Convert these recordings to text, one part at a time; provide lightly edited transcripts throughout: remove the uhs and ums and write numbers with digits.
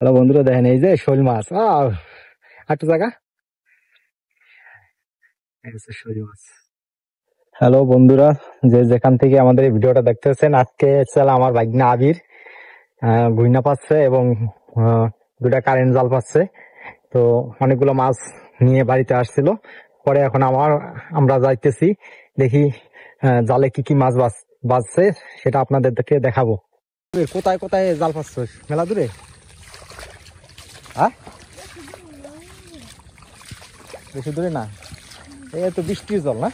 Hello বন্ধুরা, দেখেন এই যে শোল মাছ। একটু জায়গা, শোল মাছ। হ্যালো বন্ধুরা, যে যেখান থেকে আমাদের এই ভিডিওটা দেখতেছেন, আজকে আমার ভাগ্নে আবির গুইনা পাচ্ছে এবং দুটা কারেন্ট জাল পাচ্ছে। তো অনেকগুলো মাছ নিয়ে বাড়িতে আসছিল। পরে এখন আমরা যাইতেছি, দেখি জালে কি কি মাছ বাজছে সেটা আপনাদেরকে দেখাবো। কোথায় কোথায় জাল পাচ্ছ? মেলা দূরে? হ্যাঁ, বেশি দূরে না, এই তো বৃষ্টির জল না।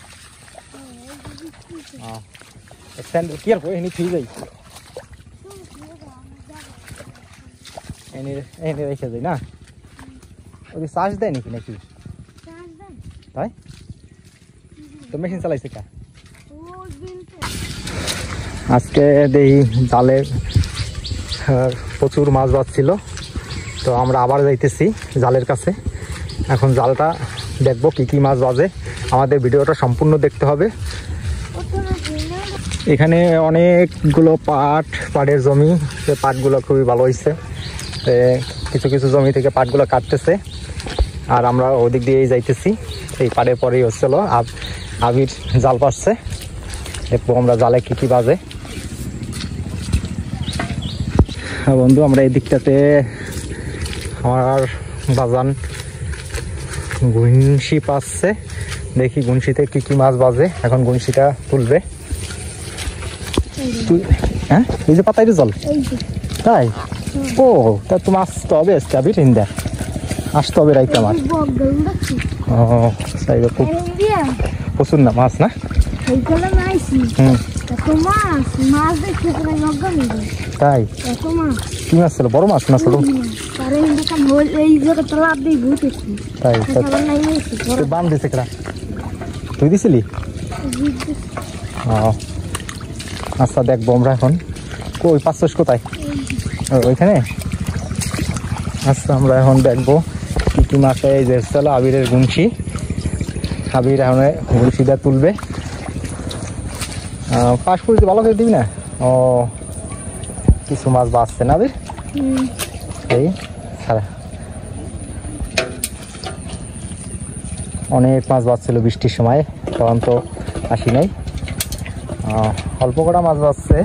কি আর এনে ফিরে যাই, এনে রেখে যাই না। ওই চার্জ দেয় নাকি নাকি? তাই তো মেশিন চালাইছে কা? আজকে দেখি জালে প্রচুর মাছ বাজছিল, তো আমরা আবার যাইতেছি জালের কাছে। এখন জালটা দেখবো কি কি মাছ বাজে। আমাদের ভিডিওটা সম্পূর্ণ দেখতে হবে। এখানে অনেকগুলো পাটের জমি, পাটগুলো খুবই ভালো হয়েছে। কিছু কিছু জমি থেকে পাটগুলো কাটতেছে, আর আমরা ওদিক দিয়েই যাইতেছি। এই পাড়ের পরেই হচ্ছিল আবির জাল পাচ্ছে। দেখবো আমরা জালে কি কি বাজে। বন্ধু, আমরা এই দিকটাতে আমার বাজান গুনশি পাচ্ছে। দেখি গুনশিতে কি কি মাছ বাজে। এখন গুনশিটা তুলবে। হ্যাঁ, এই যে পাতাই জল, তাই? ও, তা তো মাছ তো হবে আজকে আবির হিন্দা আসতে হবে রাইতে আমার। ও তাই, খুব প্রচুর না মাছ না? তাই কি মাছ ছিল? বড় মাছ না ছোট? তাই বান দিছে কেনা? তুই দিছিলি? ও আচ্ছা, দেখবো আমরা এখন। ওই পাঁচশো কোথায়? ওইখানে। আচ্ছা, আমরা এখন দেখবো কি কি মাছ। এই যে চলো আবিরের গুনশি, আবির এখন গুনশিটা তুলবে। পাশ করে ভালো করে দিবি না? ও, কিছু মাছ বাঁচছে না আবির? এই অনেক মাছ বাঁচছিল বৃষ্টির সময়, তখন তো আসি নাই। অল্প কটা মাছ বাঁচছে,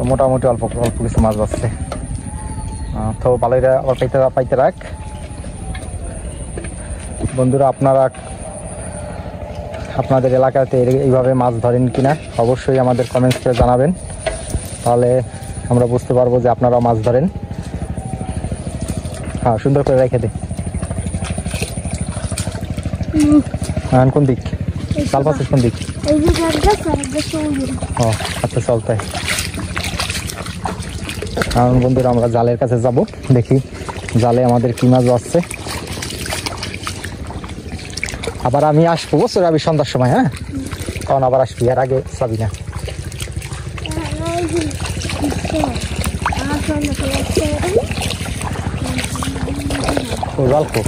মোটামুটি অল্প অল্প কিছু মাছ বাঁচছে। তো ভালোই আবার পাইতে রাখ। বন্ধুরা, আপনাদের এলাকাতে এইভাবে মাছ ধরেন কিনা অবশ্যই আমাদের কমেন্টস করে জানাবেন, তাহলে আমরা বুঝতে পারবো যে আপনারাও মাছ ধরেন। হ্যাঁ, সুন্দর করে রেখে দে। কোন দিক জাল পাচ্ছিস? কোন দিক? ও আচ্ছা, চলতে। কারণ বন্ধুরা, আমরা জালের কাছে যাব, দেখি জালে আমাদের কি মাছ বাজছে। আবার আমি আসবো বছর আমি সন্ধ্যার সময়। হ্যাঁ, তখন আবার আসবি, এর আগে যাবি না। জাল খুব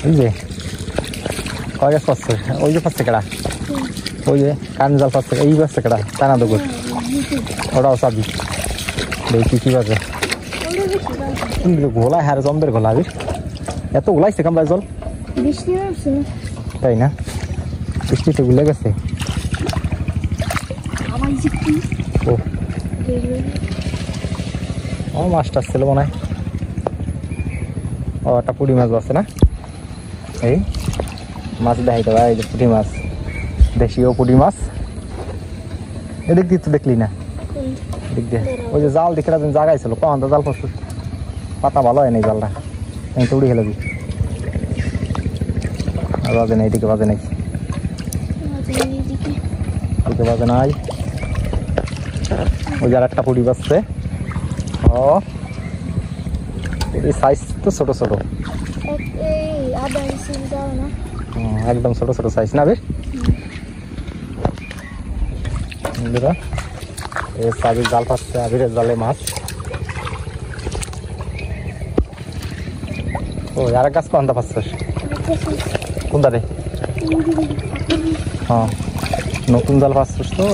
ওই যে কয় গাছ পাচ্ছে, ওই যে পাচ্ছে কেডা, ওই যে কান জাল পাচ্ছে, এই পাচ্ছে কেডা টানা দুপুর, ওটাও চাবি। দেখি কি বাজে। ঘোলা হ্যাঁ, জমদের ঘোলা আবির এত গোলাইছে কামড়ায় জল। তাই না? বৃষ্টিতে গুলে গেছে। ও মাছটা ছিল মনে হয়। ও, একটা পুঁটি মাছ আছে না? এই মাছ দেখাইতে পারে, এই যে পুঁটি মাছ, দেশীয় পুঁটি মাছ। এদিক দিয়ে তো দেখলি না? দিক দিয়ে ওই যে জাল দেখে জায়গায় ছিল, কখন তো জাল প্রস্তুত, পাতা ভালো হয় না জালটা, তো উড়ি খেলাবি। আর বাজে নাই, এদিকে বাজে নাই, এদিকে বাজে নাই। ওই যে আর একটা পুঁটি বাজছে। ও, এই সাইজ তো ছোট ছোট, একদম ছোট ছোট সাইজ না বেশ। আবির জাল পাচ্ছে, আবিরের জালে মাছ। ও, আর গাছ কোনটা পাচ্ছিস? কোন দারে? হ্যাঁ, নতুন জাল পাচ্ছিস তো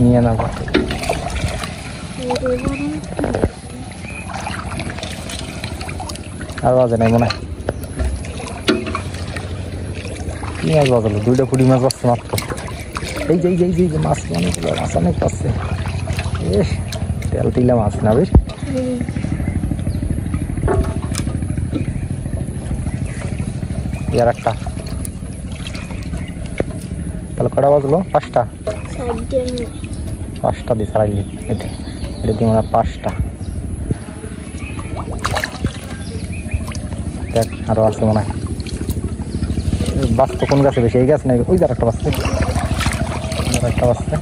নিয়ে নেব। আর বাজে নাই মনে হয়। কি মাছ বাজালো? 2টা পুঁটি মাছ বাজছে মাত্র। এই যে মাছ অনেকগুলো, মাছ অনেক পাচ্ছে। বেশ তেল তিলা মাছ না বেশ। আর একটা তাহলে কটা বাজলো? 5টা। 5টা দিয়ে ছাড়াইলি এটা দিয়ে মনে হয় 5টা। দেখ আরো আছে মনে হয়। বাস তো কোন গাছে বেশি? এই গাছ নাই, ওই যার একটা বাসছে, একটা বাসছে।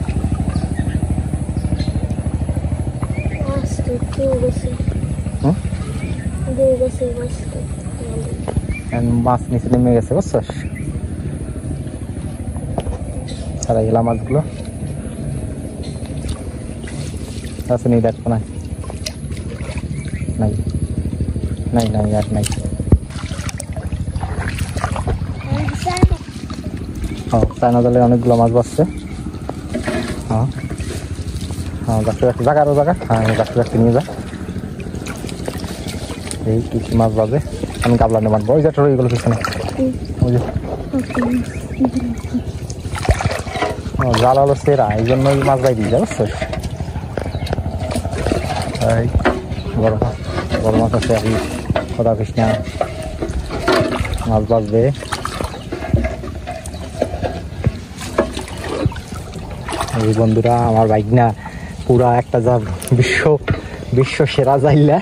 মাছ নিচে নেমে গেছে বুঝছস? ছাড়াই গেলাম মাছগুলো। আছে নেই দেখো না, নাই নাই নাই আর নাই। চায়না জালে অনেকগুলো মাছ বাজছে। হ্যাঁ হ্যাঁ, গাছটা একটা জায়গা, আরো জায়গা। হ্যাঁ গাছটা একটা নিয়ে যা। এই কি কি মাছ বাজে, আমি গাবলা নিয়ে বাঁধবো। ওই যাটা রয়ে গেলো পিছনে, ওই যে জাল হলো সেরা, এই জন্যই মাছ বাই দিয়ে যা বুঝছিস? এই বড় মাছ আছে, আর কথা কৃষ্ণ মাছ বাজবে। এই বন্ধুরা আমার বাইক না পুরা একটা যা বিশ্ব সেরা যাইলা।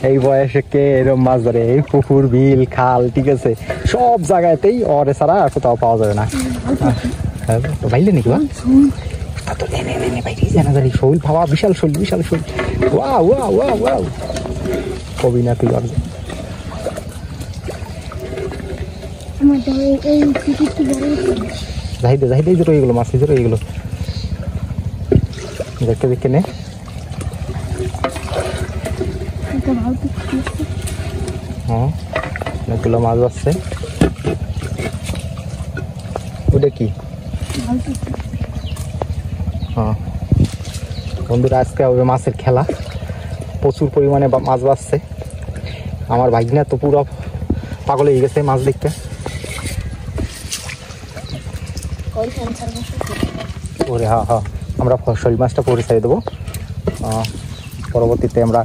এই বয়সে কে এরকম মাছ ধরে? এই পুকুর, বিল, খাল, ঠিক আছে, সব জায়গাতেই ওরে ছাড়া কোথাও পাওয়া যাবে না। বাইলে নাকি শৈল পাওয়া, বিশাল শৈল। কবি না তুই যাইদে রয়ে গেলো মাছ, রয়ে গেলো দেখে নে। হ্যাঁ অনেকগুলো মাছ আসছে। ওটা কি? হ্যাঁ বন্ধুরা আজকে হবে মাছের খেলা, প্রচুর পরিমাণে মাছ বাজছে। আমার ভাগনা তো পুরো পাগল হয়ে গেছে মাছ দেখতে। ওরে হ্যাঁ হ্যাঁ, আমরা শৈল মাছটা পরে ছেড়ে দেবো। পরবর্তীতে আমরা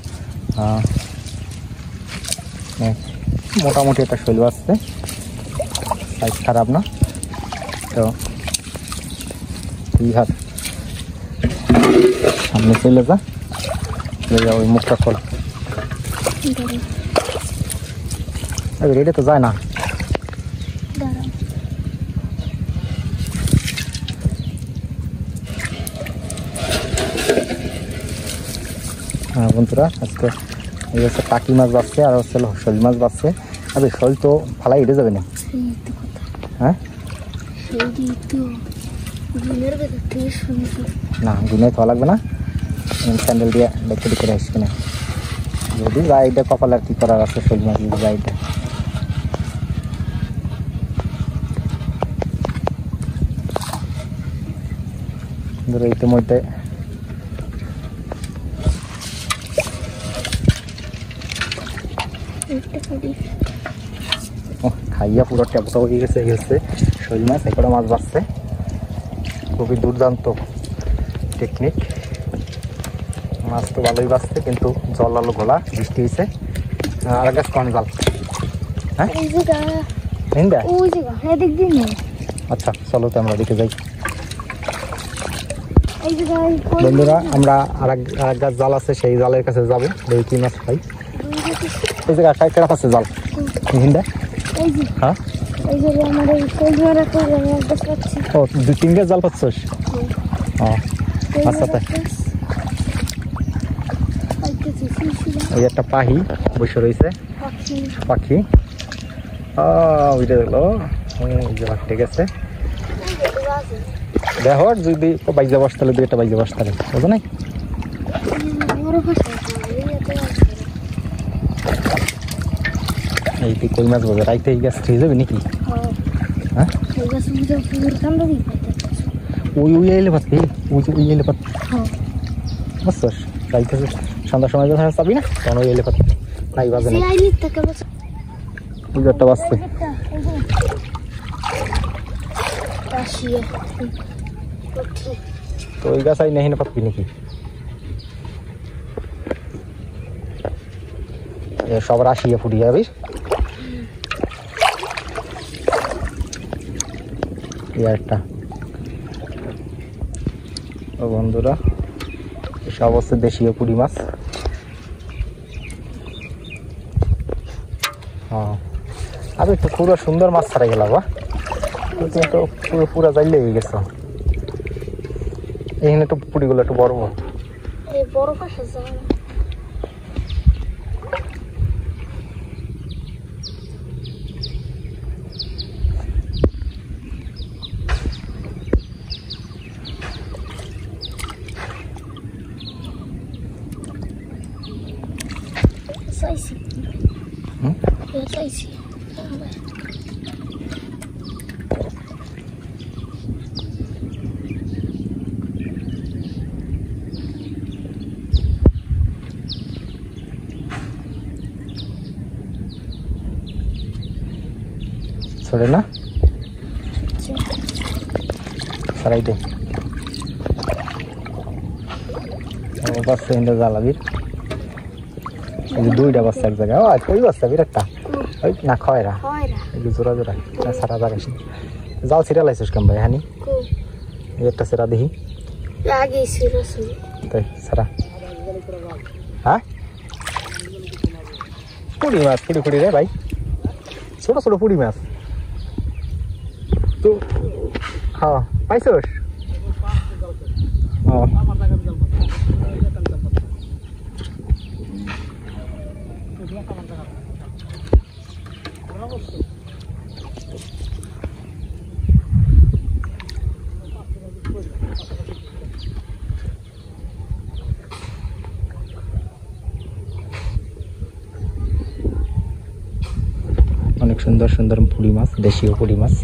মোটামুটি একটা শৈল আসছে, সাইজ খারাপ না তো। হাত সামনে চলে যা, ওই মুখটা খোল। রেডি তো যায় না। হ্যাঁ বন্ধুরা আজকে এই হচ্ছে টাকি মাছ বাজছে, আর হচ্ছে শৈল মাছ বাজছে। আরে শৈল তো ফালাই এটে যাবে না। হ্যাঁ না, গুনে খাওয়া লাগবে না, স্যান্ডেল দিয়ে দেখতে করে আসবে না। যদি রাইডে কপাল আর কি করার আছে, শৈল মাছ রাইডে। ধরো ইতিমধ্যে খাইয়া পুরো ট্যাপটা হয়ে গেছে। শৈল মাছ, একটা মাছ বাজছে, খুবই দুর্দান্ত টেকনিক। মাছ তো ভালোই বাজছে, কিন্তু জল আলো ঘোলা, বৃষ্টি হয়েছে। আর গাছ কন জাল। হ্যাঁ আচ্ছা চলো তো আমরা দেখে যাই। বন্ধুরা আমরা আর এক গাছ জাল আছে, সেই জালের কাছে যাবো, দেখি কি মাছ পাই। এই জায়গা একটা আছে জাল। হ্যাঁ ও 2-3 জাল পাচ্ছিস? আচ্ছা ওই একটা পাহি বসে রয়েছে, পাখি। ওইটা দেখলো ঠিক আছে। দেখো যদি বাইজা বস তাহলে 2টা বাইজা বস তাহলে বুঝো নাই। এই তুই কই মাছ বোঝা রাইতে এই গাছ খেয়ে যাবে নাকি? হ্যাঁ ওই এলে পাচ্ছি, ওই এলে পাচ্ছি বুঝছস, রাইতে সন্ধ্যার সময় যখন চাবি না তখন ওই এলে পাচ্ছি নাই বাজে না। একটা বাসছে তো ওই গাছ আই নেই না পাবি নাকি সব রাশিয়া ফুটি যাবি একটা ও বন্ধুরা সব হচ্ছে দেশীয় পুঁটি মাছ হ্যাঁ আমি তো পুরো সুন্দর মাছ ছাড়াই গেলাম বা তো পুরো পুরা জাইলে হয়ে গেছে এখানে একটু পুঁটিগুলো একটু বড় বড় পাশে যাবে Saisi. Ya saisi. छोड़े ना सराई दे बस इंदर जाला भी দুইটা বাচ্চা এক জায়গায় ওই বাচ্চা বিরাটটা ওই না খয়রা জোড়া জোড়া সারা জায়গায় জাল ছিড়া লাইছিস কেম ভাই হানি একটা সেরা দেখি তাই সারা হ্যাঁ পুঁটি মাছ পুড়ি রে ভাই ছোট ছোট পুঁটি মাছ তো হ্যাঁ পাইছোস অনেক সুন্দর সুন্দর পুঁটি মাছ দেশীয় পুঁটি মাছ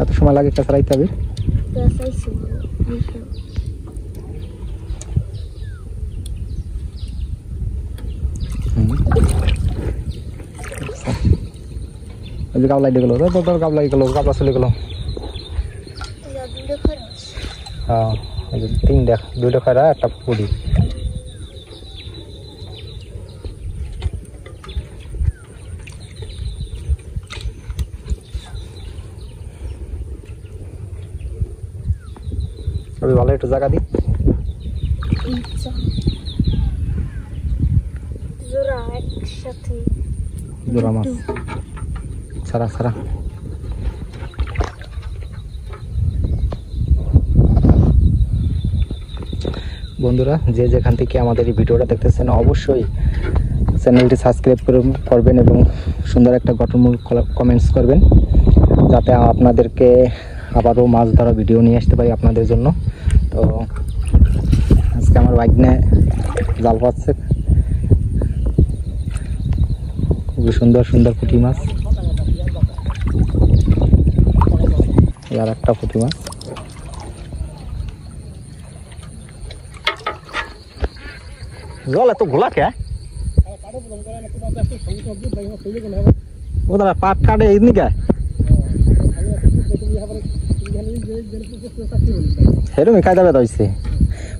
এত সময় লাগে একটা ছাড়াইতে হবে গাবলাই দিয়ে গেল গাবলাই গেল গাবলা চলে গেল হ্যাঁ তিনটা দুইটা খয়রা একটা পুঁটি সবই ভালো একটু জায়গা দি জোড়া মাছ ছাড়া ছাড়া বন্ধুরা যে যেখান থেকে আমাদের এই ভিডিওটা দেখতেছেন অবশ্যই চ্যানেলটি সাবস্ক্রাইব করবেন এবং সুন্দর একটা গঠনমূলক কমেন্টস করবেন যাতে আপনাদেরকে আবারও মাছ ধরা ভিডিও নিয়ে আসতে পারি আপনাদের জন্য। তো আজকে আমার বাইকনে জাল পাচ্ছে খুবই সুন্দর সুন্দর পুঁটি মাছ আর একটা পুঁটি মাছ জল এত ঘোলা কে ও দাদা পাট কাটে এমনি কে সেরকমই কায়দা বেদা হয়েছে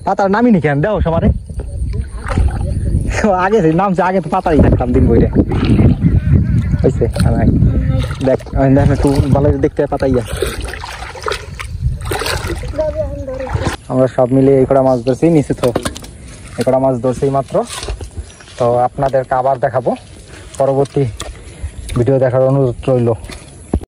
পাতার নামিনি কেন দেও সবারে আগে নামছে আগে তো পাতাই থাকতাম দিন বইটা হয়েছে দেখ একটু ভালো দেখতে পাতাইয়া আমরা সব মিলে এই কটা মাছ ধরছি নিচে তো এই কটা মাছ ধরছি মাত্র। তো আপনাদেরকে আবার দেখাবো পরবর্তী ভিডিও দেখার অনুরোধ রইল।